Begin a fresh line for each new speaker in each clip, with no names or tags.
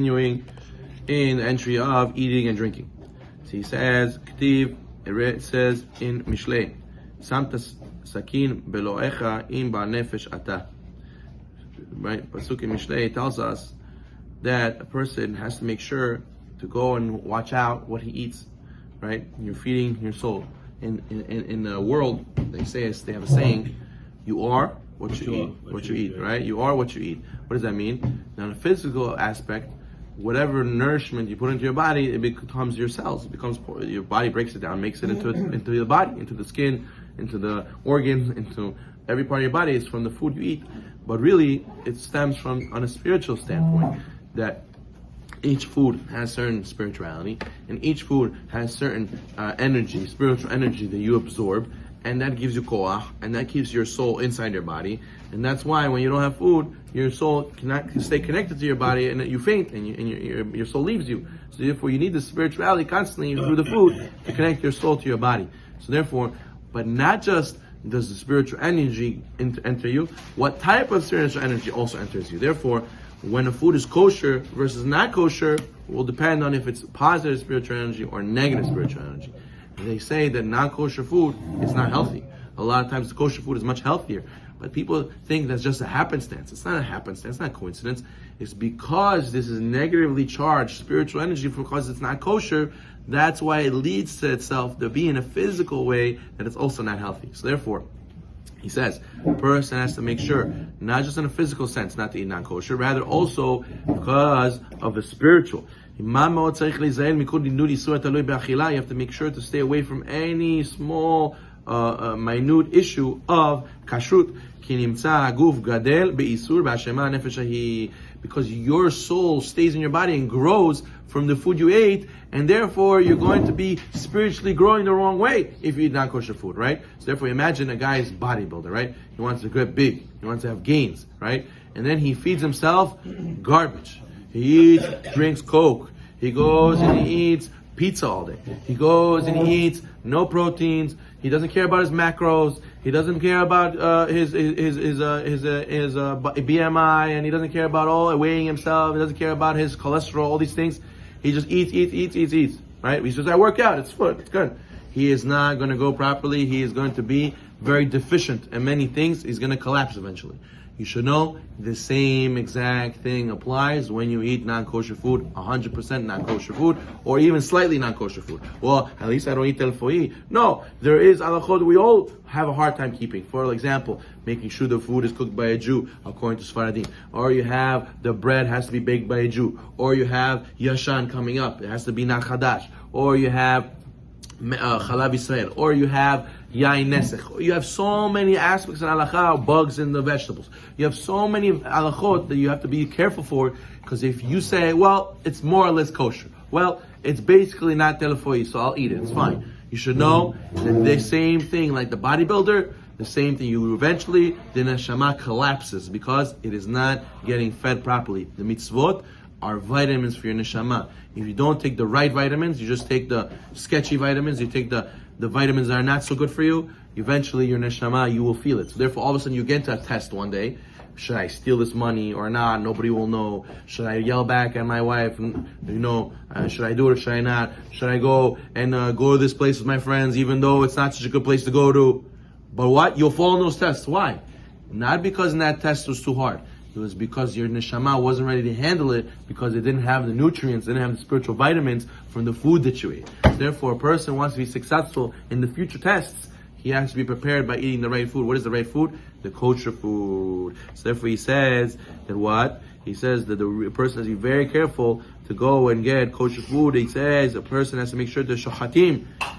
continuing in the entry of eating and drinking. So he says, K'tiv, it says in Mishlei, Samta sakin beloecha im ba nefesh ata. Right? Pasuk in Mishlei tells us that a person has to make sure to go and watch out what he eats. Right? You're feeding your soul. In the world, they have a saying, you are what you eat, right? You are what you eat. What does that mean? Now, in a physical aspect, whatever nourishment you put into your body, it becomes your cells. It becomes your body breaks it down, makes it into the body, into the skin, into the organs, into every part of your body. Is from the food you eat. But really, it stems from on a spiritual standpoint that each food has certain spirituality, and each food has certain energy, spiritual energy that you absorb, and that gives you koach, and that keeps your soul inside your body. And that's why when you don't have food, your soul cannot stay connected to your body, and you faint, and your soul leaves you. So therefore, you need the spirituality constantly through the food to connect your soul to your body. So therefore, but not just does the spiritual energy enter you, what type of spiritual energy also enters you. Therefore, when a food is kosher versus not kosher will depend on if it's positive spiritual energy or negative spiritual energy. They say that non-kosher food is not healthy. A lot of times the kosher food is much healthier. But people think that's just a happenstance. It's not a happenstance, it's not a coincidence. It's because this is negatively charged spiritual energy because it's not kosher. That's why it leads to itself to be in a physical way that it's also not healthy. So therefore, he says, a person has to make sure, not just in a physical sense, not to eat non-kosher, rather also because of the spiritual. You have to make sure to stay away from any small, minute issue of kashrut. Because your soul stays in your body and grows from the food you ate, and therefore you're going to be spiritually growing the wrong way if you eat non-kosher food, right? So therefore imagine a guy's bodybuilder, right? He wants to get big, he wants to have gains, right? And then he feeds himself garbage. He eats, drinks Coke. He goes and he eats pizza all day. He goes and he eats no proteins. He doesn't care about his macros. He doesn't care about his BMI, and he doesn't care about weighing himself. He doesn't care about his cholesterol. All these things. He just eats. Right? He says, "I work out. It's good." He is not going to go properly. He is going to be very deficient in many things. He's going to collapse eventually. You should know the same exact thing applies when you eat non-kosher food, 100% non-kosher food, or even slightly non-kosher food. Well, at least I don't eat telfoi. No, there is halachot we all have a hard time keeping. For example, making sure the food is cooked by a Jew, according to Sfaradim. Or you have the bread has to be baked by a Jew. Or you have Yashan coming up, it has to be Nachadash. Or you have Chalav Israel, or you have Yain Nesech. You have so many aspects in halakha, bugs in the vegetables. You have so many halachot that you have to be careful for, because if you say, well, it's more or less kosher, well, it's basically not telefoi, so I'll eat it, it's fine. You should know that the same thing, like the bodybuilder, the same thing, you eventually, the neshama collapses because it is not getting fed properly. The mitzvot are vitamins for your neshama. If you don't take the right vitamins, you just take the sketchy vitamins, you take the vitamins that are not so good for you, eventually your neshama, you will feel it. So therefore, all of a sudden you get into a test one day. Should I steal this money or not? Nobody will know. Should I yell back at my wife? Should I do it or should I not? Should I go and go to this place with my friends, even though it's not such a good place to go to? But what? You'll fall in those tests. Why? Not because that test was too hard. It was because your neshama wasn't ready to handle it, because it didn't have the nutrients, didn't have the spiritual vitamins from the food that you ate. Therefore, a person wants to be successful in the future tests, he has to be prepared by eating the right food. What is the right food? The kosher food. So therefore he says that what? He says that the person has to be very careful to go and get kosher food. He says a person has to make sure the shochatim. A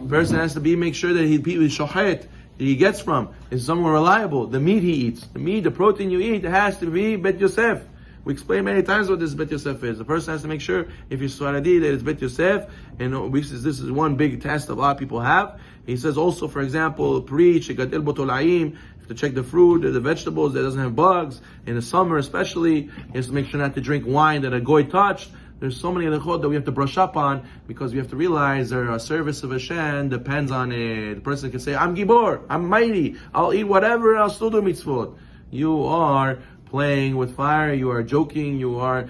person has to make sure that he shochet that he gets from is somewhere reliable. The meat he eats, the protein you eat, it has to be Bet Yosef. We explained many times what this Bet Yosef is. The person has to make sure, if you're Sfaradi, that it's Bet Yosef, and this is one big test that a lot of people have. He says also, for example, preach, Gatel Botolaim, to check the fruit, the vegetables that doesn't have bugs. In the summer especially, he has to make sure not to drink wine that a goy touched. There's so many halachot that we have to brush up on, because we have to realize our service of Hashem depends on it. The person can say, I'm Gibor, I'm mighty, I'll eat whatever, I'll still do mitzvot. You are playing with fire, you are joking, you are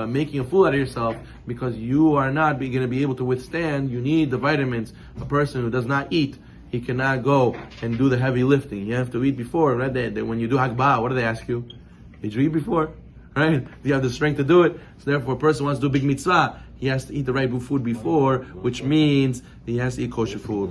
making a fool out of yourself, because you are not going to be able to withstand. You need the vitamins. A person who does not eat, he cannot go and do the heavy lifting. You have to eat before, right? When you do Hagbah, what do they ask you? Did you eat before? Right? You have the strength to do it. So therefore, a person wants to do big mitzvah, he has to eat the right food before, which means he has to eat kosher food.